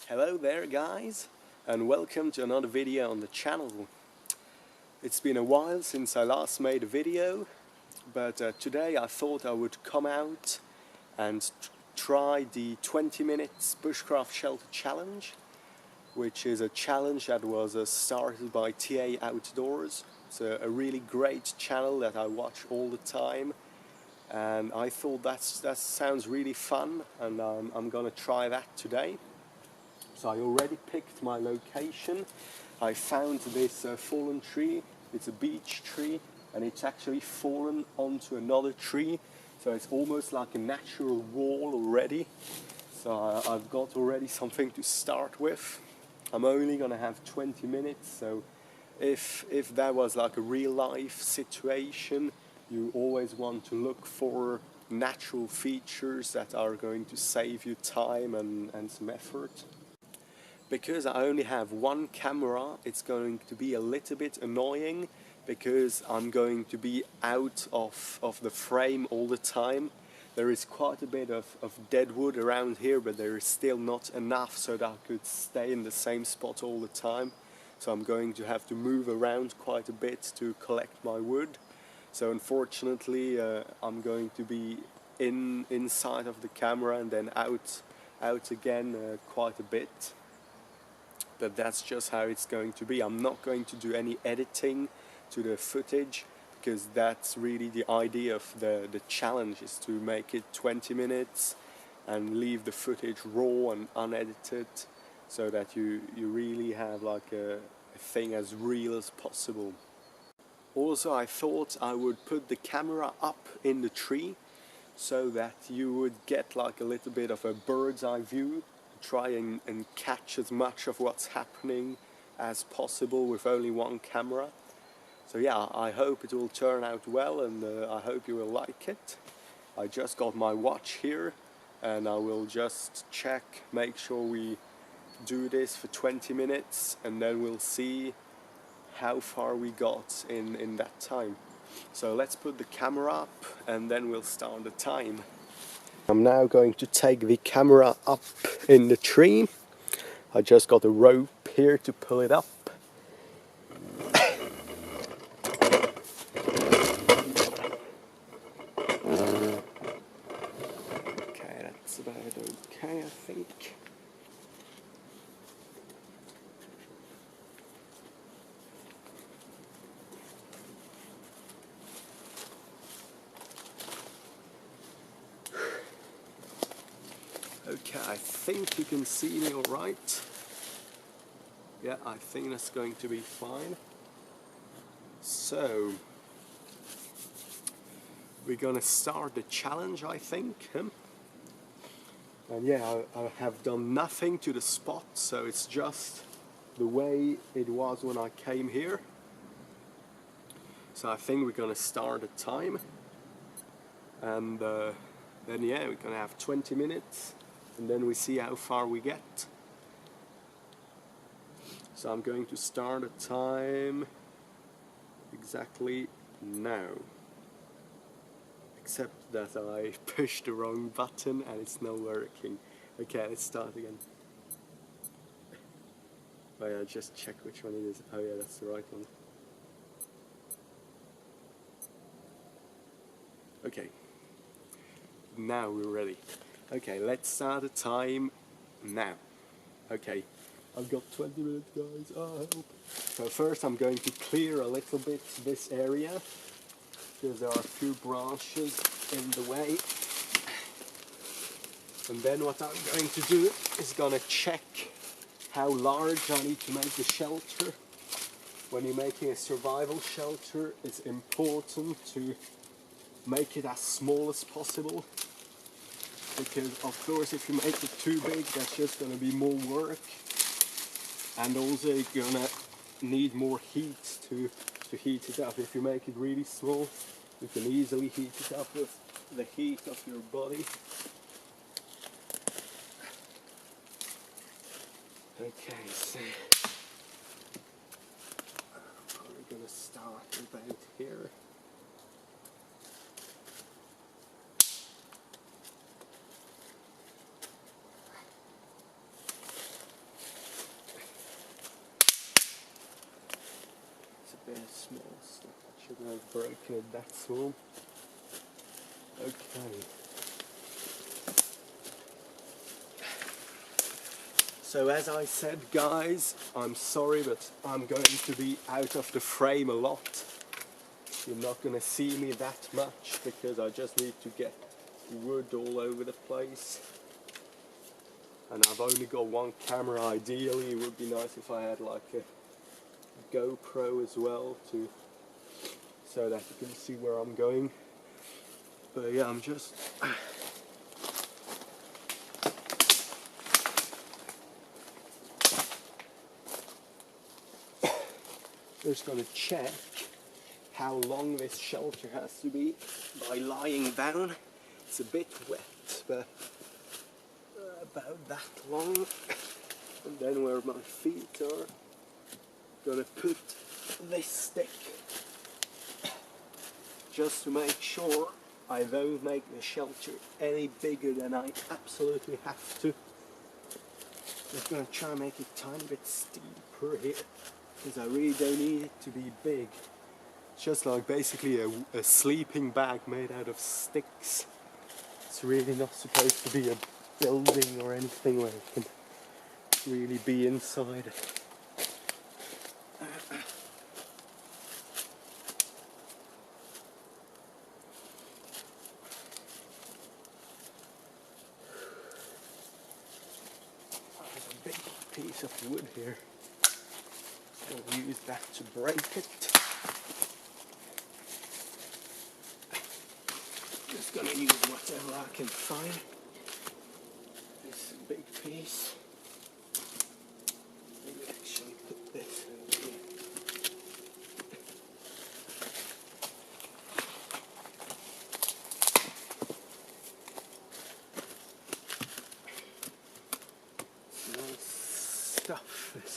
Hello there guys, and welcome to another video on the channel. It's been a while since I last made a video, but today I thought I would come out and try the 20 minutes Bushcraft Shelter Challenge, which is a challenge that was started by TA Outdoors. It's a really great channel that I watch all the time, and I thought that sounds really fun, and I'm gonna try that today. So I already picked my location. I found this fallen tree. It's a beech tree, and it's actually fallen onto another tree, so it's almost like a natural wall already. So I've got already something to start with. I'm only gonna have 20 minutes, so if that was like a real life situation, you always want to look for natural features that are going to save you time and some effort. Because I only have one camera, it's going to be a little bit annoying because I'm going to be out of the frame all the time. There is quite a bit of dead wood around here, but there is still not enough so that I could stay in the same spot all the time. So I'm going to have to move around quite a bit to collect my wood. So unfortunately I'm going to be inside of the camera and then out again quite a bit. But that's just how it's going to be. I'm not going to do any editing to the footage, because that's really the idea of the challenge, is to make it 20 minutes and leave the footage raw and unedited, so that you really have like a thing as real as possible. Also, I thought I would put the camera up in the tree so that you would get like a little bit of a bird's eye view, try and catch as much of what's happening as possible with only one camera. So yeah, I hope it will turn out well, and I hope you will like it. I just got my watch here, and I will just check, make sure we do this for 20 minutes, and then we'll see how far we got in that time. So let's put the camera up and then we'll start the time. I'm now going to take the camera up in the tree. I just got a rope here to pull it up. Okay, that's about okay, I think. Okay, I think you can see me all right. Yeah, I think that's going to be fine. So, we're gonna start the challenge, I think. And yeah, I have done nothing to the spot, so it's just the way it was when I came here. So I think we're gonna start the time. And then yeah, we're gonna have 20 minutes. And then we see how far we get. So I'm going to start a time exactly now. Except that I pushed the wrong button and it's not working. Okay, let's start again. Oh yeah, just check which one it is. Oh yeah, that's the right one. Okay. Now we're ready. Okay, let's start the time now. Okay, I've got 20 minutes, guys. I hope. So first I'm going to clear a little bit this area, because there are a few branches in the way. And then what I'm going to do is gonna check how large I need to make the shelter. When you're making a survival shelter, it's important to make it as small as possible. Because of course if you make it too big, that's just going to be more work, and also you're going to need more heat to heat it up. If you make it really small, you can easily heat it up with the heat of your body. Okay, so we're going to start about here. small stuff. I shouldn't have broken it that small. Okay. So as I said, guys, I'm sorry, but I'm going to be out of the frame a lot. You're not going to see me that much because I just need to get wood all over the place. And I've only got one camera. Ideally, it would be nice if I had like a GoPro as well, so that you can see where I'm going. But yeah, I'm just going to check how long this shelter has to be by lying down. It's a bit wet, but about that long. And then where my feet are, gonna put this stick just to make sure I don't make the shelter any bigger than I absolutely have to. Just gonna try and make it a tiny bit steeper here, because I really don't need it to be big. It's just like basically a sleeping bag made out of sticks. It's really not supposed to be a building or anything where it can really be inside. There's a big piece of wood here. I'll use that to break it. Just gonna use whatever I can find. This big piece. Maybe actually put this over here. It's nice stuff. This.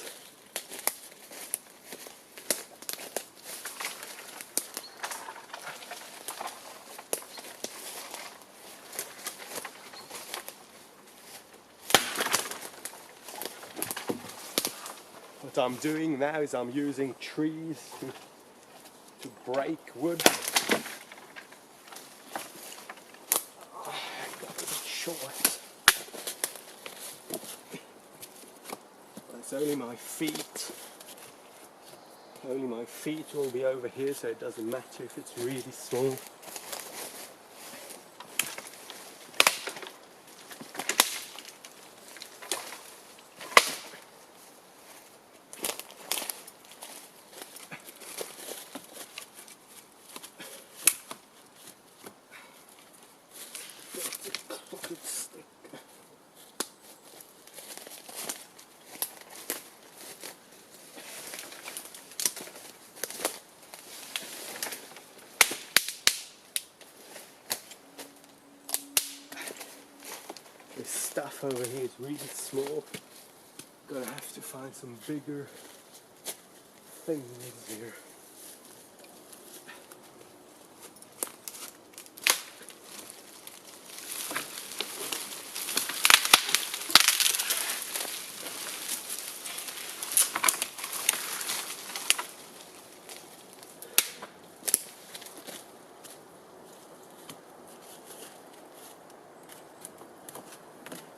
What I'm doing now is I'm using trees to break wood. Oh, I got a bit short. It's only my feet. Only my feet will be over here, so it doesn't matter if it's really small. This stuff over here is really small. Gonna have to find some bigger things here.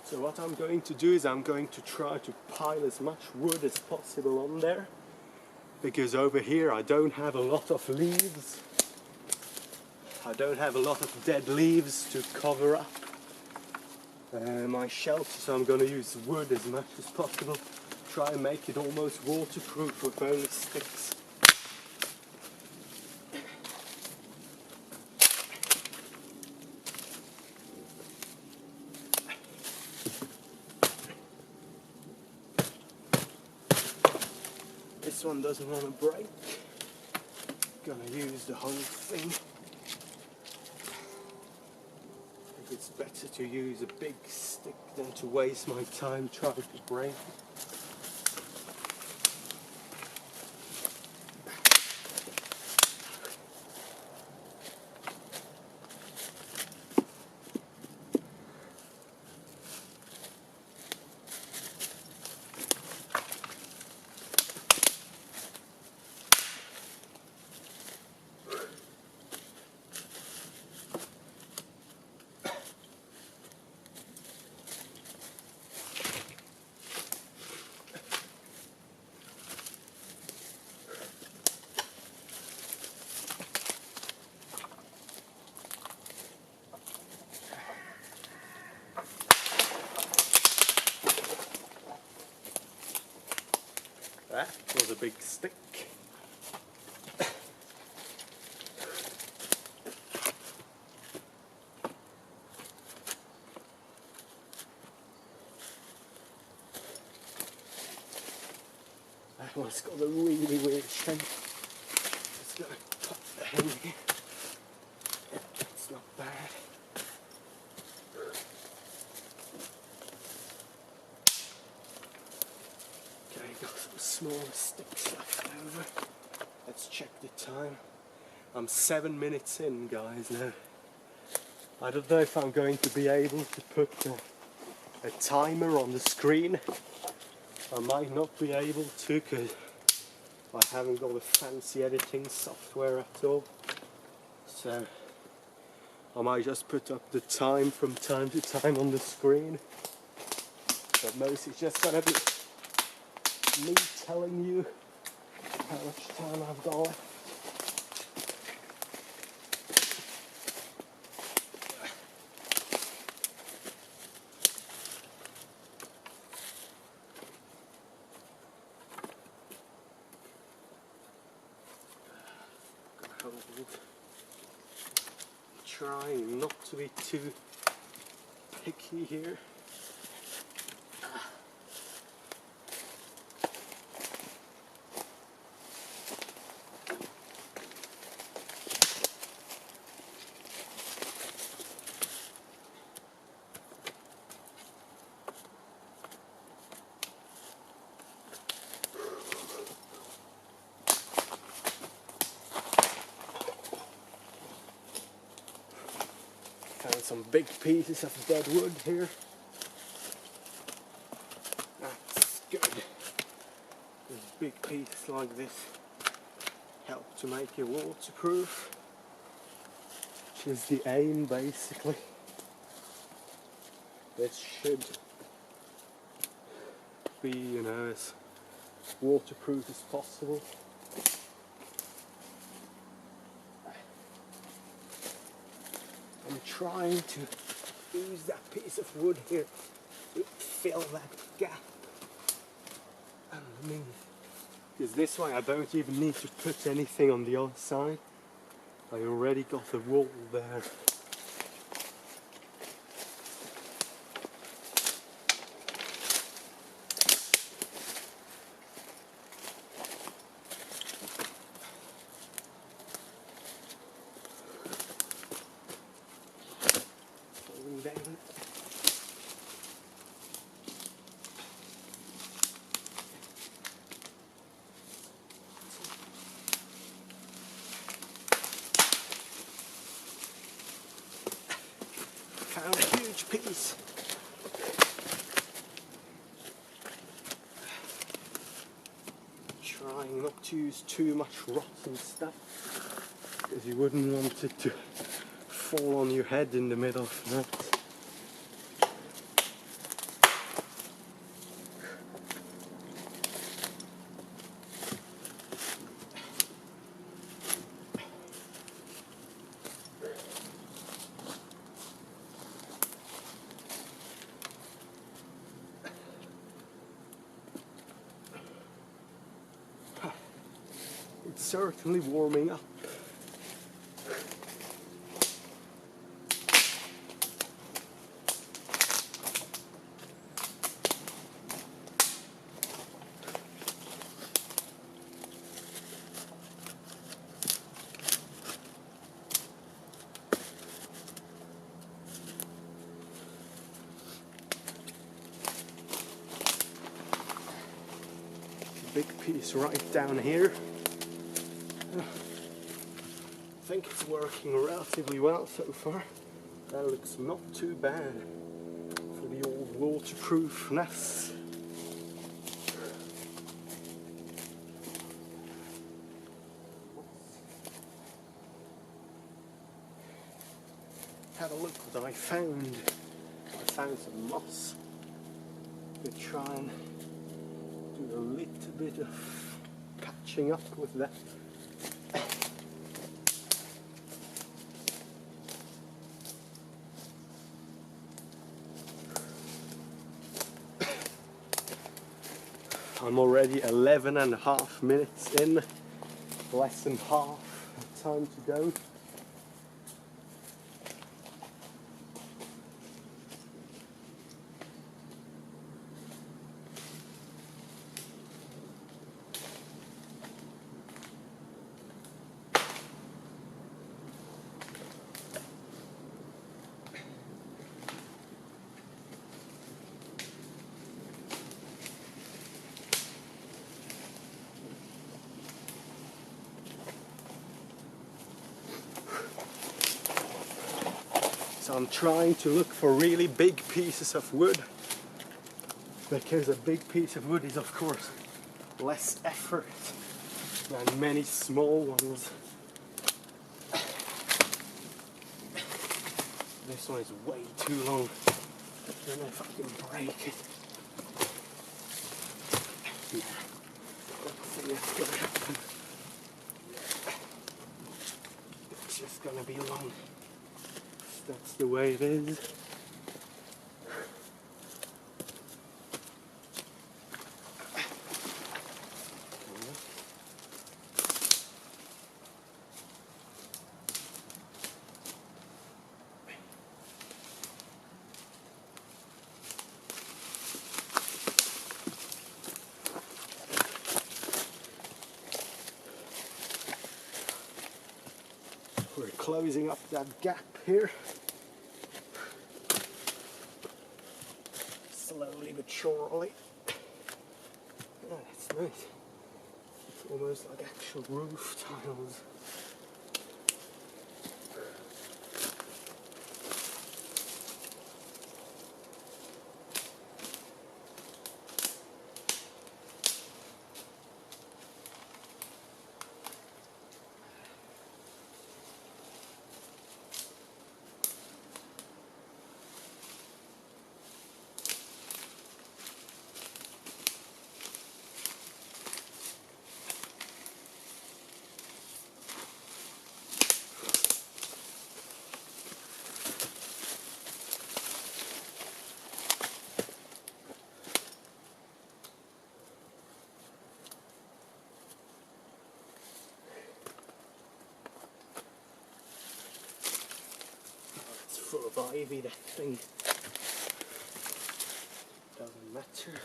So what I'm going to do is I'm going to try to pile as much wood as possible on there, because over here I don't have a lot of leaves. I don't have a lot of dead leaves to cover up my shelter, so I'm going to use wood as much as possible. Try and make it almost waterproof with only sticks. This one doesn't want to break. Gonna use the whole thing. I think it's better to use a big stick than to waste my time trying to break it. That was a big stick. That one's got a really weird shape. Just gonna pop that in here. It's not bad. Okay, got some smaller sticks left over. Let's check the time. I'm 7 minutes in, guys, now. I don't know if I'm going to be able to put a timer on the screen. I might not be able to because I haven't got a fancy editing software at all. So I might just put up the time from time to time on the screen. But mostly it's just gonna be me telling you how much time I've got left. Trying not to be too picky here. Found some big pieces of dead wood here. That's good. These big pieces like this help to make it waterproof, which is the aim basically. This should be, you know, as waterproof as possible. I'm trying to use that piece of wood here to fill that gap underneath. Because this way I don't even need to put anything on the other side. I already got the wall there. Down. Found a huge piece. Trying not to use too much rotten stuff because you wouldn't want it to fall on your head in the middle of that. It's certainly warming up. Big piece right down here. I think it's working relatively well so far. That looks not too bad for the old waterproofness. Have a look what I found. I found some moss to try and do a little bit of patching up with that. I'm already 11.5 minutes in, less than half time to go. So I'm trying to look for really big pieces of wood, because a big piece of wood is of course less effort than many small ones. This one is way too long. I don't know if I can break it. Yeah, let's see what's gonna happen. It's just gonna be long. That's the way it is. We're closing up that gap here. Slowly but surely. Oh, that's nice. It's almost like actual roof tiles. Full of ivy, that thing. Doesn't matter.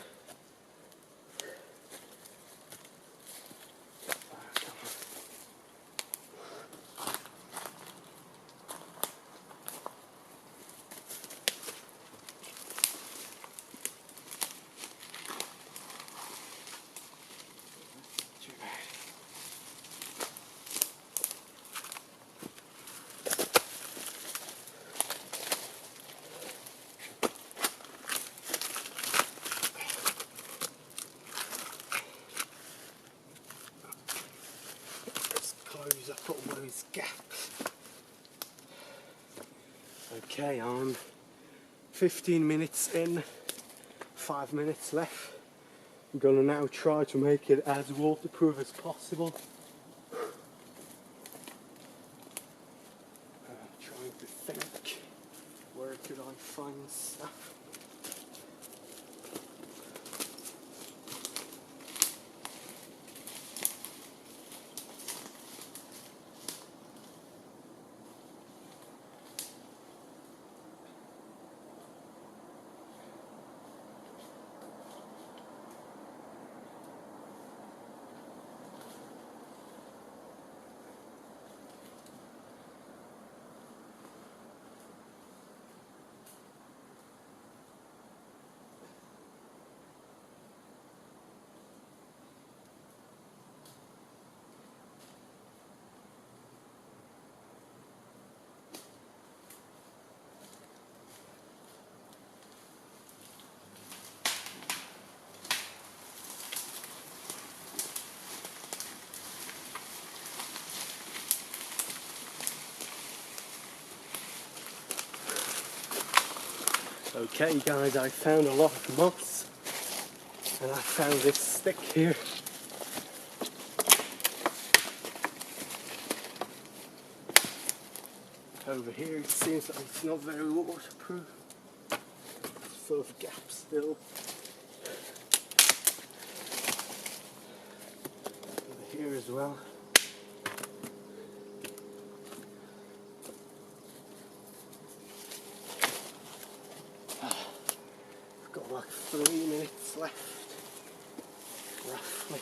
Close up all those gaps. Okay, I'm 15 minutes in, 5 minutes left. I'm gonna now try to make it as waterproof as possible. Trying to think, where could I find stuff? Okay guys, I found a lot of moss, and I found this stick here. Over here it seems like it's not very waterproof. It's full of gaps still. here as well. I've got like 3 minutes left, roughly.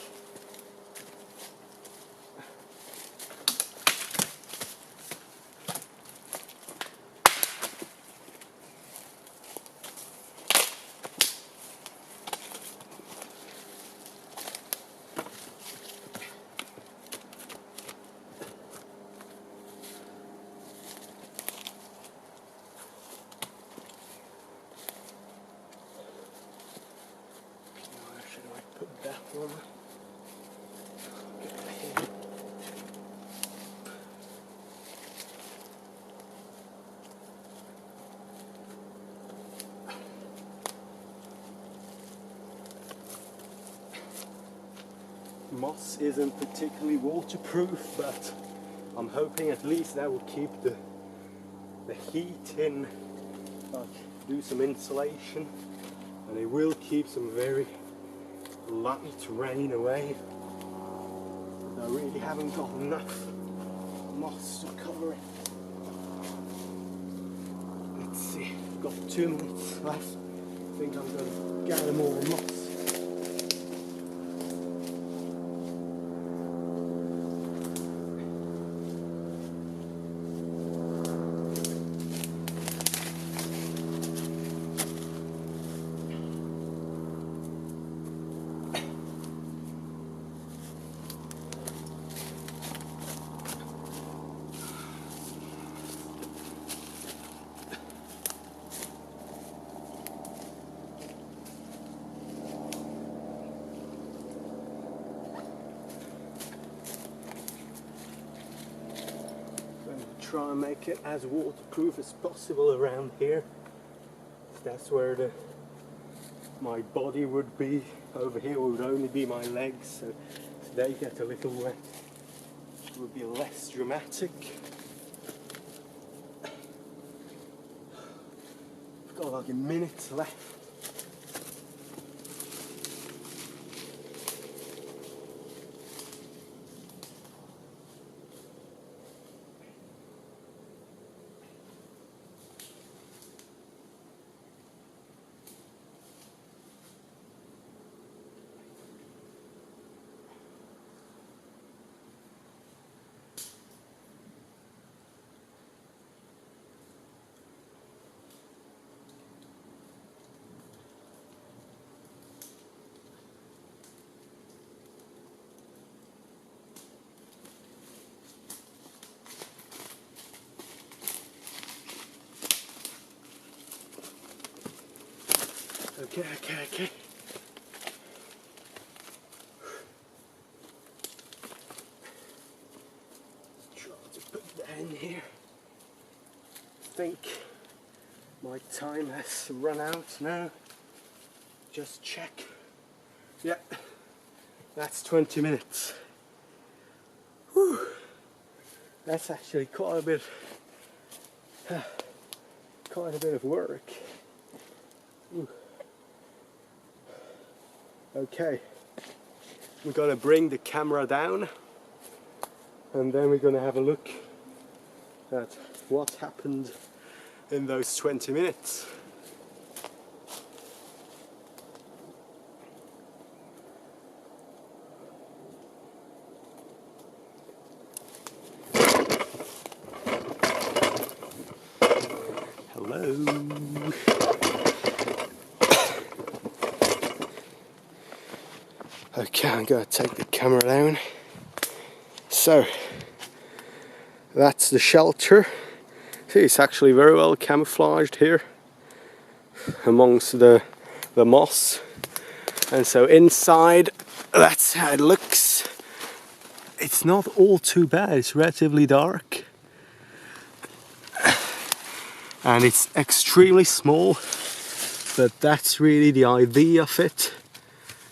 Put that one. Moss isn't particularly waterproof, but I'm hoping at least that will keep the heat in, like do some insulation, and it will keep some very light rain away. I really haven't got enough moss to cover it. Let's see, I've got 2 minutes left. I think I'm going to gather more moss. Try and make it as waterproof as possible around here. That's where my body would be. Over here would only be my legs, so if they get a little wet, it would be less dramatic. I've got like a minute left. Okay. Let's try to put that in here. I think my time has run out now. Just check. Yeah, that's 20 minutes. Whew. That's actually quite a bit of work. Ooh. Okay, we're going to bring the camera down and then we're going to have a look at what happened in those 20 minutes. Hello. Okay, I'm going to take the camera down. So, that's the shelter. See, it's actually very well camouflaged here amongst the moss. And so inside, that's how it looks. It's not all too bad, it's relatively dark. And it's extremely small, but that's really the idea of it.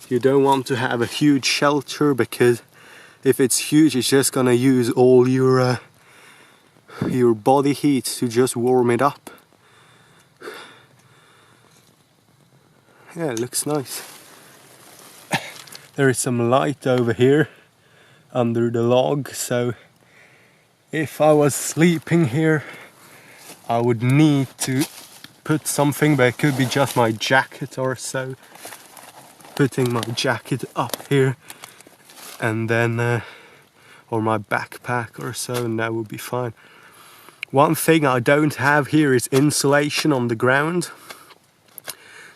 You don't want to have a huge shelter, because if it's huge, it's just gonna use all your body heat to just warm it up. Yeah, it looks nice. There is some light over here, under the log, so if I was sleeping here I would need to put something, but it could be just my jacket or so. Putting my jacket up here and then or my backpack or so, and that would be fine. One thing I don't have here is insulation on the ground,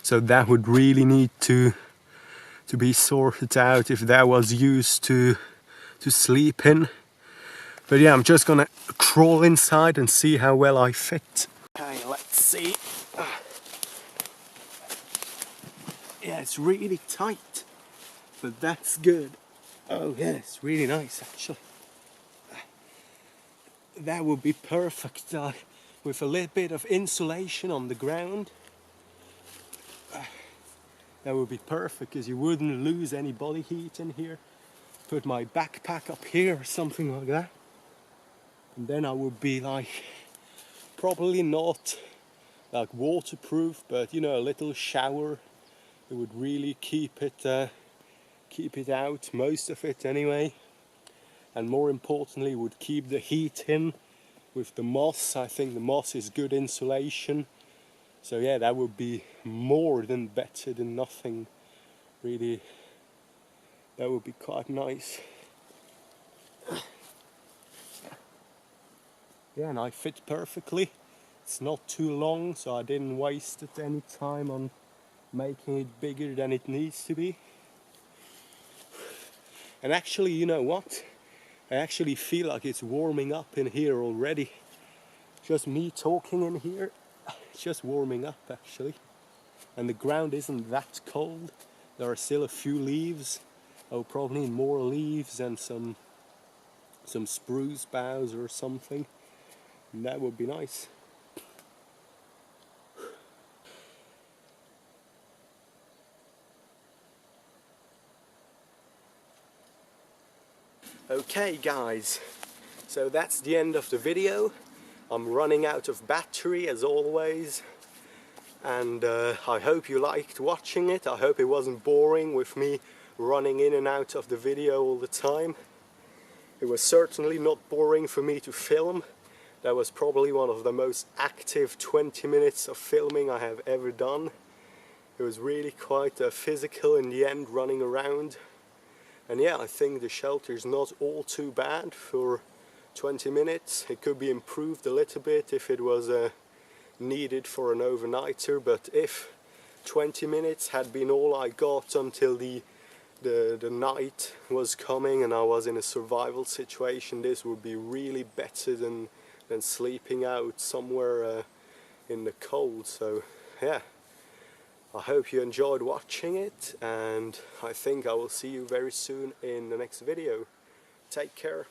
so that would really need to be sorted out if that was used to sleep in. But yeah, I'm just gonna crawl inside and see how well I fit. Okay, let's see. Yeah, it's really tight, but that's good. Oh yeah, it's really nice actually. That would be perfect with a little bit of insulation on the ground. That would be perfect because you wouldn't lose any body heat in here. Put my backpack up here or something like that. And then I would be like, probably not like waterproof, but you know, a little shower. It would really keep it out, most of it anyway. And more importantly, would keep the heat in with the moss. I think the moss is good insulation. So yeah, that would be more than better than nothing, really. That would be quite nice. Yeah, and I fit perfectly. It's not too long, so I didn't waste any time on making it bigger than it needs to be. And actually, you know what? I actually feel like it's warming up in here already. Just me talking in here, it's just warming up actually. And the ground isn't that cold. There are still a few leaves. Oh, probably more leaves and some spruce boughs or something. And that would be nice. Okay guys, so that's the end of the video. I'm running out of battery as always, and I hope you liked watching it. I hope it wasn't boring with me running in and out of the video all the time. It was certainly not boring for me to film. That was probably one of the most active 20 minutes of filming I have ever done. It was really quite physical in the end, running around. And yeah, I think the shelter is not all too bad for 20 minutes. It could be improved a little bit if it was needed for an overnighter, but if 20 minutes had been all I got until the night was coming and I was in a survival situation, this would be really better than sleeping out somewhere in the cold. So yeah, I hope you enjoyed watching it, and I think I will see you very soon in the next video. Take care.